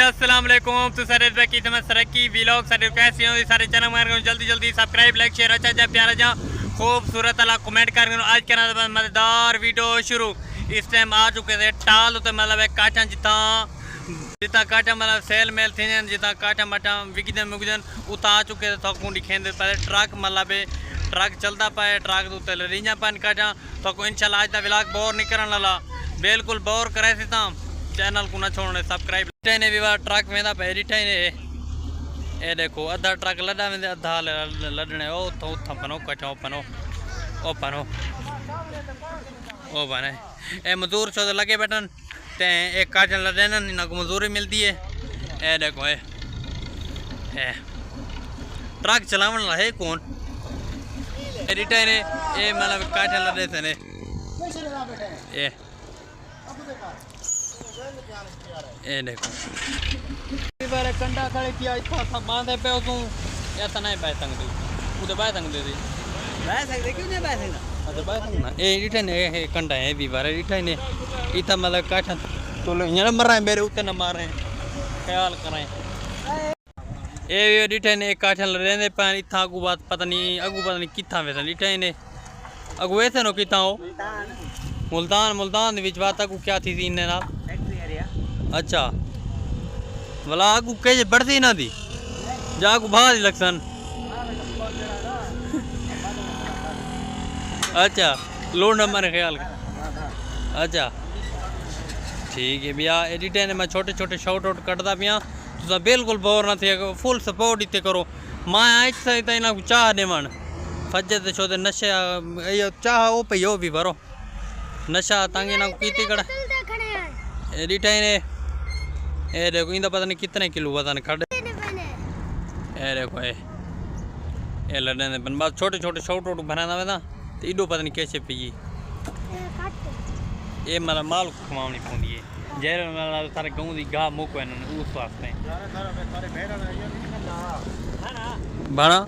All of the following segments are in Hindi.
अस्सलाम वालेकुम। तो सारे की समझ सरकी व्लॉग सारे कैसे हो सारे चैनल मार जल्दी जल्दी सब्सक्राइब लाइक शेयर अच्छा जा प्यारा जा खूबसूरत अला कमेंट कर आज करना मजेदार वीडियो शुरू। इस टाइम आ चुके थे टाल उते मतलब काठा जिता जिता काठा मतलब सेल मेल थी जिता काठा माठा विकदन मुकदन उता आ चुके थे तो कुंडी खेंदे पहले ट्रक मतलब ट्रक चलता पाए ट्रक उत्ते रिंजा पान काठा तो इंशाल्लाह आज का व्लॉग बोर नहीं करने वाला बिल्कुल बोर करे थे ता चैनल को ना छोड़ने सब्सक्राइब ने भी ट्रक वेंदा पे डिठे ने ए देखो अद्धा ट्रक लड़ा वेंदे अद्धा लड़ने ओ तो उथा पनो कठो पनो ओ पनो ओ बने ए मजदूर सो लगे बैठन ते एक काटन लड़े ना इना को मजदूरी मिलती है। ए देखो ए ट्रक चलावन वाला है कौन डिठे ने ए मतलब काटन लड़े थे ने ए देखो बारे कंडा खड़े किया इतना सब बांधे पे तू ऐसा नहीं बैठ सकते उधर बैठ सकते थे बैठ सकते क्यों नहीं बैठ सकता अच्छा बैठ सकना ए रिटर्न है कंडा है भी बारे रिटर्न है इतना मतलब काठा तो लोग यहाँ मर रहे हैं मेरे उतने न मार रहे हैं ख्याल करें ए रिटर्न एक काठा रहने पर इतना अगू बात पता नहीं कितना वैसा रिटर्न है अगू वैसे नो कितना हो मुल्तान विच बात अगू क्या थी इन्हें ना अच्छा भला आगू कहे बढ़ती ना थी जागू भाग लक्षण अच्छा लोड नंबर ख्याल अच्छा ठीक है भैया एडिटे ने मैं छोटे छोटे शॉर्ट आउट कटता पिया तो बिल्कुल बोर ना थे फुल सपोर्ट इतने करो मां आज इना चाह देवन फजे ते छो ते नशे चाह ओ पे हो भी भरो नशा तांगे ना कीती कड़ा एडिटे ने ए देखो इंदा पता नहीं कितने किलो पता नहीं खड़े ए देखो ए लड़ने बन बात छोटे छोटे शॉर्ट आउट बनाना वे ना तो इडो पता नहीं कैसे पी ये मतलब माल खवानी पौंदी है जैर मतलब सारे गाँव की गाह मुक उस वास्ते बना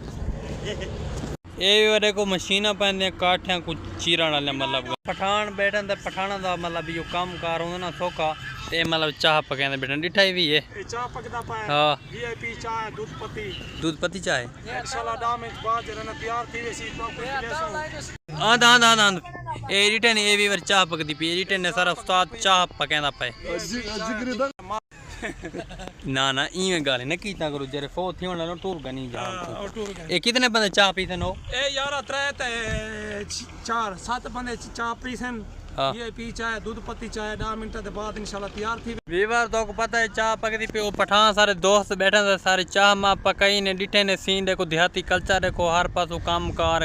ये देखो मशीना पैंदे काठिया कुछ चीरण वाले मतलब पठान बैठन तो पठाना का मतलब जो काम कार होंगे ना सौखा ते मतलब चाह पकाने बैठन डिठा भी है चाह पकदा पाए हां वीआईपी चाह दूध पत्ती चाय इंशाल्लाह दाम बाद रहना तैयार थी वैसी तो आंद ए रिटर्न ए भी वर चाह पकदी पी रिटर्न ने सारा उस्ताद चाह पकांदा पाए ना ना इवें गाल न कीता करो जरे फो थी होना टूर गनी जा ए कितने बंदे चाह पीते नो ए यार 3 ते 4 7 बंदे चाह पीसन ये पी चाय दूध पत्ती चाय 10 मिनट के बाद इंशाल्लाह तैयार थी वीवर तो को पता है चाह पकदी पे ओ पठान सारे दोस्त बैठे थे सारे चाह मा पकाई ने डिठे ने सीन देखो देहाती कल्चर देखो हर पासो काम कार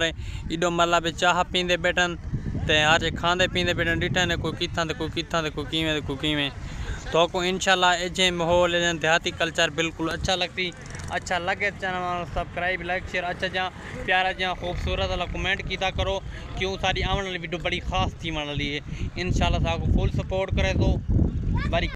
है इडो मल्ला पे चाह पींदे बैठन ते हर खांदे पींदे बैठन डिठे ने कोई किथा ते कोई कीवें तो को इंशाल्लाह एजे माहौल देहाती कल्चर बिल्कुल अच्छा लगे चैनल सब्सक्राइब लाइक शेयर अच्छा जा प्यारा जा खूबसूरत वाला कमेंट किया करो क्यों सारी आने वाली वीडियो बड़ी खास थी वाली है इंशाल्लाह साको फुल सपोर्ट करे तो बड़ी